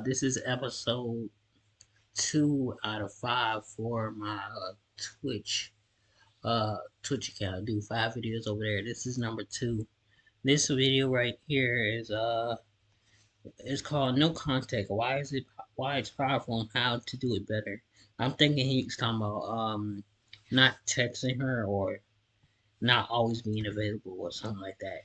This is episode 2 out of 5 for my Twitch Twitch account. I do 5 videos over there. This is number 2. This video right here is called No Contact. Why it's powerful and how to do it better. I'm thinking he's talking about not texting her or not always being available or something like that.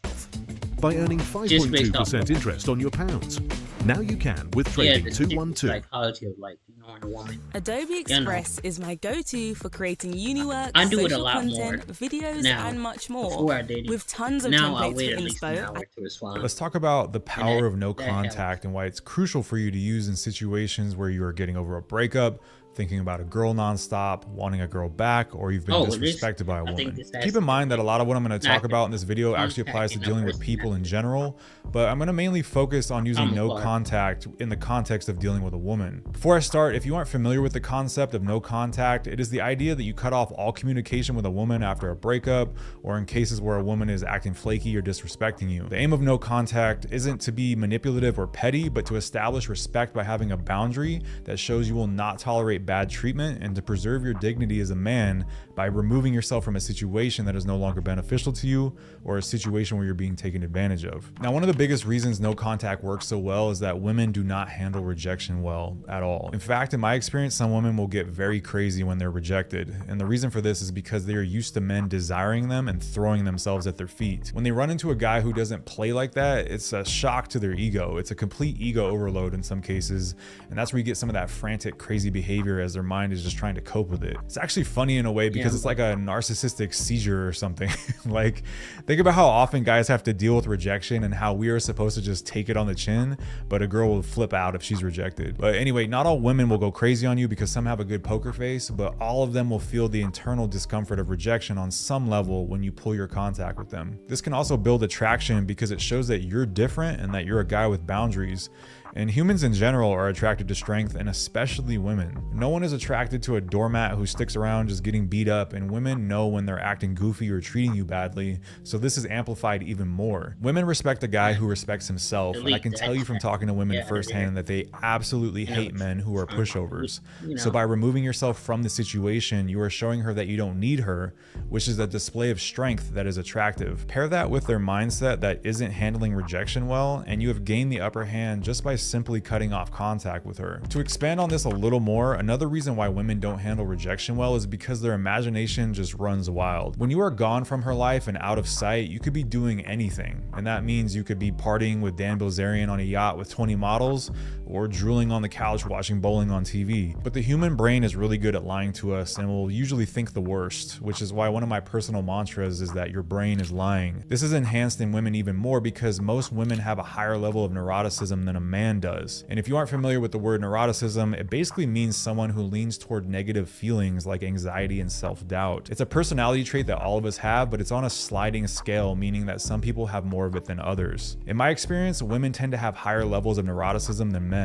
By earning Just based off 5.2% interest on your pounds. Now you can with Trading the 212. psychology of like ignoring a woman. Adobe Express is my go-to for creating uni work, I do it a social lot content, more videos, now. and much more. Before I dated, With tons of now I templates wait for at least an inspo. hour to respond. Let's talk about the power of no that contact and why it's crucial for you to use in situations where you are getting over a breakup, thinking about a girl nonstop, wanting a girl back, or you've been disrespected by a woman. Keep in mind that a lot of what I'm going to talk about in this video actually applies to dealing with people in general, but I'm going to mainly focus on using no contact in the context of dealing with a woman. Before I start, if you aren't familiar with the concept of no contact, it is the idea that you cut off all communication with a woman after a breakup, or in cases where a woman is acting flaky or disrespecting you. The aim of no contact isn't to be manipulative or petty, but to establish respect by having a boundary that shows you will not tolerate bad treatment, and to preserve your dignity as a man by removing yourself from a situation that is no longer beneficial to you, or a situation where you're being taken advantage of. Now, one of the biggest reasons no contact works so well is that women do not handle rejection well at all. In fact, in my experience, some women will get very crazy when they're rejected, and the reason for this is because they are used to men desiring them and throwing themselves at their feet. When they run into a guy who doesn't play like that, it's a shock to their ego. It's a complete ego overload in some cases, and that's where you get some of that frantic, crazy behavior as their mind is just trying to cope with it. It's actually funny in a way because it's like a narcissistic seizure or something. Like, think about how often guys have to deal with rejection and how we are supposed to just take it on the chin, but a girl will flip out if she's rejected. But anyway, not all women will go crazy on you because some have a good poker face, but all of them will feel the internal discomfort of rejection on some level when you pull your contact with them. This can also build attraction because it shows that you're different and that you're a guy with boundaries. And humans in general are attracted to strength, and especially women. No one is attracted to a doormat who sticks around just getting beat up, and women know when they're acting goofy or treating you badly, so this is amplified even more. Women respect a guy who respects himself, and I can tell you from talking to women firsthand that they absolutely hate men who are pushovers. So by removing yourself from the situation, you are showing her that you don't need her, which is a display of strength that is attractive. Pair that with their mindset that isn't handling rejection well, and you have gained the upper hand just by simply cutting off contact with her. To expand on this a little more, another reason why women don't handle rejection well is because their imagination just runs wild. When you are gone from her life and out of sight, you could be doing anything, and that means you could be partying with Dan Bilzerian on a yacht with 20 models, or drooling on the couch watching bowling on TV. But the human brain is really good at lying to us and will usually think the worst, which is why one of my personal mantras is that your brain is lying. This is enhanced in women even more because most women have a higher level of neuroticism than a man does. And if you aren't familiar with the word neuroticism, it basically means someone who leans toward negative feelings like anxiety and self-doubt. It's a personality trait that all of us have, but it's on a sliding scale, meaning that some people have more of it than others. In my experience, women tend to have higher levels of neuroticism than men.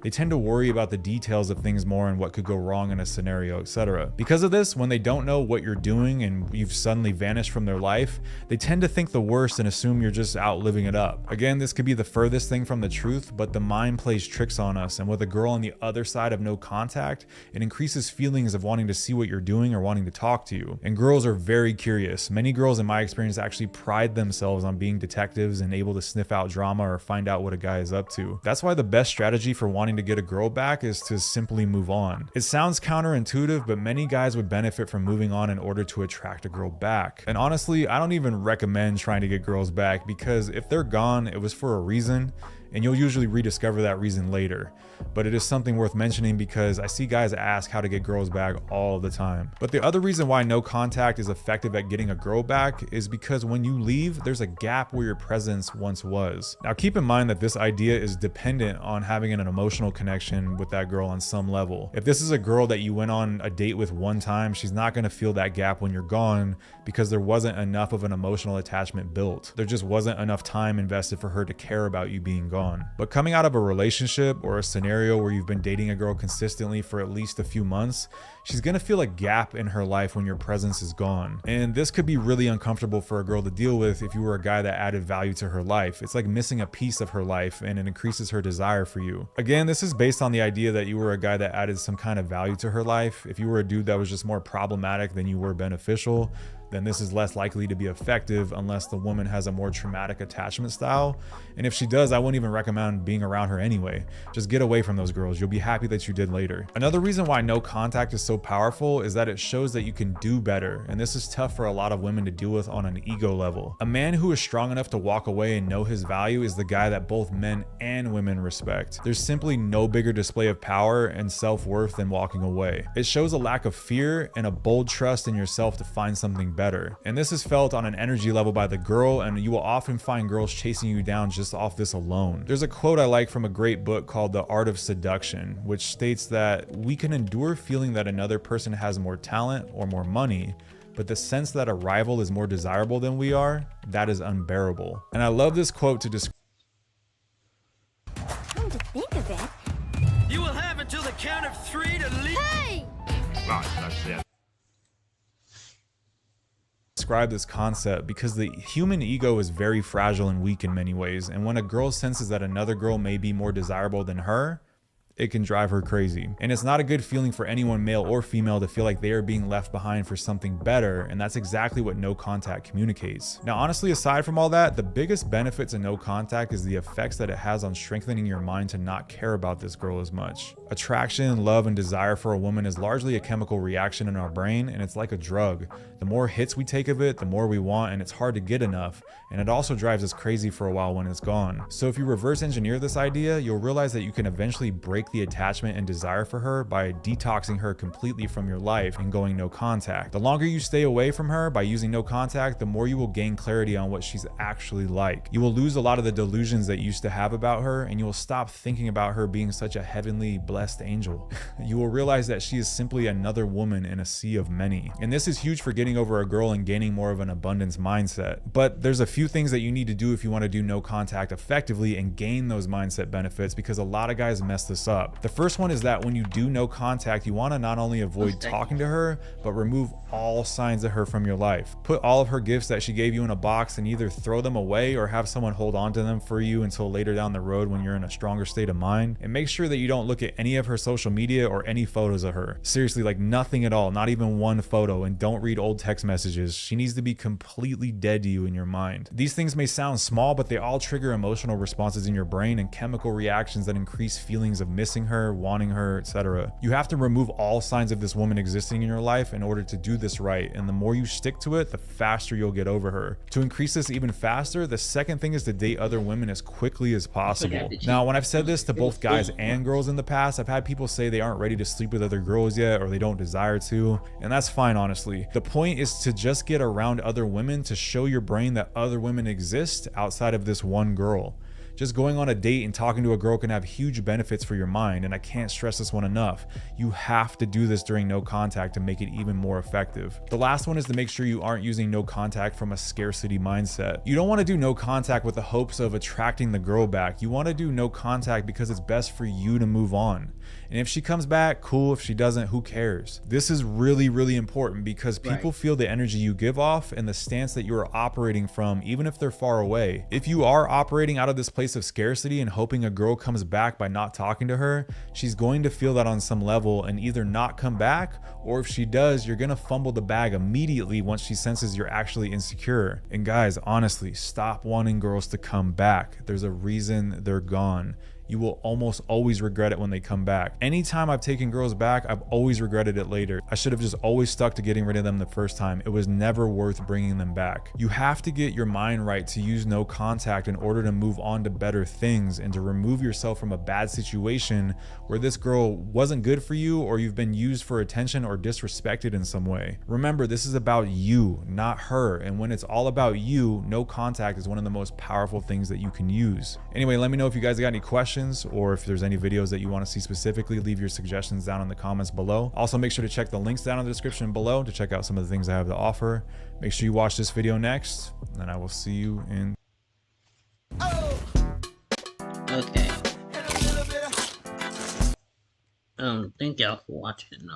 They tend to worry about the details of things more and what could go wrong in a scenario, etc. Because of this, when they don't know what you're doing and you've suddenly vanished from their life, they tend to think the worst and assume you're just out living it up. Again, this could be the furthest thing from the truth, but the mind plays tricks on us, and with a girl on the other side of no contact, it increases feelings of wanting to see what you're doing or wanting to talk to you. And girls are very curious. Many girls in my experience actually pride themselves on being detectives and able to sniff out drama or find out what a guy is up to. That's why the best strategy for wanting to get a girl back is to simply move on. It sounds counterintuitive, but many guys would benefit from moving on in order to attract a girl back. And honestly, I don't even recommend trying to get girls back, because if they're gone, it was for a reason, and you'll usually rediscover that reason later. But it is something worth mentioning because I see guys ask how to get girls back all the time. But the other reason why no contact is effective at getting a girl back is because when you leave, there's a gap where your presence once was. Now keep in mind that this idea is dependent on having an emotional connection with that girl on some level. If this is a girl that you went on a date with one time, she's not going to feel that gap when you're gone because there wasn't enough of an emotional attachment built. There just wasn't enough time invested for her to care about you being gone. gone. But coming out of a relationship or a scenario where you've been dating a girl consistently for at least a few months, she's gonna feel a gap in her life when your presence is gone. And this could be really uncomfortable for a girl to deal with if you were a guy that added value to her life. It's like missing a piece of her life, and it increases her desire for you. Again, this is based on the idea that you were a guy that added some kind of value to her life. If you were a dude that was just more problematic than you were beneficial, then this is less likely to be effective unless the woman has a more traumatic attachment style. And if she does, I wouldn't even recommend being around her anyway. Just get away from those girls. You'll be happy that you did later. Another reason why no contact is so powerful is that it shows that you can do better. And this is tough for a lot of women to deal with on an ego level. A man who is strong enough to walk away and know his value is the guy that both men and women respect. There's simply no bigger display of power and self-worth than walking away. It shows a lack of fear and a bold trust in yourself to find something better. And this is felt on an energy level by the girl, and you will often find girls chasing you down just off this alone. There's a quote I like from a great book called The Art of Seduction, which states that we can endure feeling that another person has more talent or more money, but the sense that a rival is more desirable than we are, that is unbearable. And I love this quote to describe. Come to think of it, you will have until the count of 3 to leave. hey! Right, that's it. Describe this concept because the human ego is very fragile and weak in many ways, and when a girl senses that another girl may be more desirable than her, it can drive her crazy. And it's not a good feeling for anyone, male or female, to feel like they are being left behind for something better, and that's exactly what no contact communicates. Now, honestly, aside from all that, the biggest benefit to no contact is the effects that it has on strengthening your mind to not care about this girl as much. Attraction, love, and desire for a woman is largely a chemical reaction in our brain, and it's like a drug. The more hits we take of it, the more we want, and it's hard to get enough, and it also drives us crazy for a while when it's gone. So if you reverse engineer this idea, you'll realize that you can eventually break the attachment and desire for her by detoxing her completely from your life and going no contact. The longer you stay away from her by using no contact, the more you will gain clarity on what she's actually like. You will lose a lot of the delusions that you used to have about her, and you will stop thinking about her being such a heavenly blessed angel. You will realize that she is simply another woman in a sea of many. And this is huge for getting over a girl and gaining more of an abundance mindset. But there's a few things that you need to do if you want to do no contact effectively and gain those mindset benefits, because a lot of guys mess this up. The first one is that when you do no contact, you want to not only avoid talking to her, but remove all signs of her from your life. Put all of her gifts that she gave you in a box and either throw them away or have someone hold on to them for you until later down the road when you're in a stronger state of mind. And make sure that you don't look at any of her social media or any photos of her. Seriously, like nothing at all, not even one photo, and don't read old text messages. She needs to be completely dead to you in your mind. These things may sound small, but they all trigger emotional responses in your brain and chemical reactions that increase feelings of missing her, wanting her, etc. You have to remove all signs of this woman existing in your life in order to do this right, and the more you stick to it, the faster you'll get over her. To increase this even faster, the second thing is to date other women as quickly as possible. Now, when I've said this to both guys and girls in the past, I've had people say they aren't ready to sleep with other girls yet, or they don't desire to, and that's fine, honestly. The point is to just get around other women to show your brain that other women exist outside of this one girl. Just going on a date and talking to a girl can have huge benefits for your mind, and I can't stress this one enough. You have to do this during no contact to make it even more effective. The last one is to make sure you aren't using no contact from a scarcity mindset. You don't want to do no contact with the hopes of attracting the girl back. You want to do no contact because it's best for you to move on. And if she comes back, cool. If she doesn't, who cares? This is really, really important because people feel the energy you give off and the stance that you are operating from, even if they're far away. If you are operating out of this place of scarcity and hoping a girl comes back by not talking to her, she's going to feel that on some level and either not come back, or if she does, you're gonna fumble the bag immediately once she senses you're actually insecure. And guys, honestly, stop wanting girls to come back. There's a reason they're gone. You will almost always regret it when they come back. Anytime I've taken girls back, I've always regretted it later. I should have just always stuck to getting rid of them the first time. It was never worth bringing them back. You have to get your mind right to use no contact in order to move on to better things and to remove yourself from a bad situation where this girl wasn't good for you, or you've been used for attention or disrespected in some way. Remember, this is about you, not her. And when it's all about you, no contact is one of the most powerful things that you can use. Anyway, let me know if you guys got any questions, or if there's any videos that you want to see specifically. Leave your suggestions down in the comments below. Also, make sure to check the links down in the description below to check out some of the things I have to offer. Make sure you watch this video next, and I will see you in Okay. Thank y'all for watching.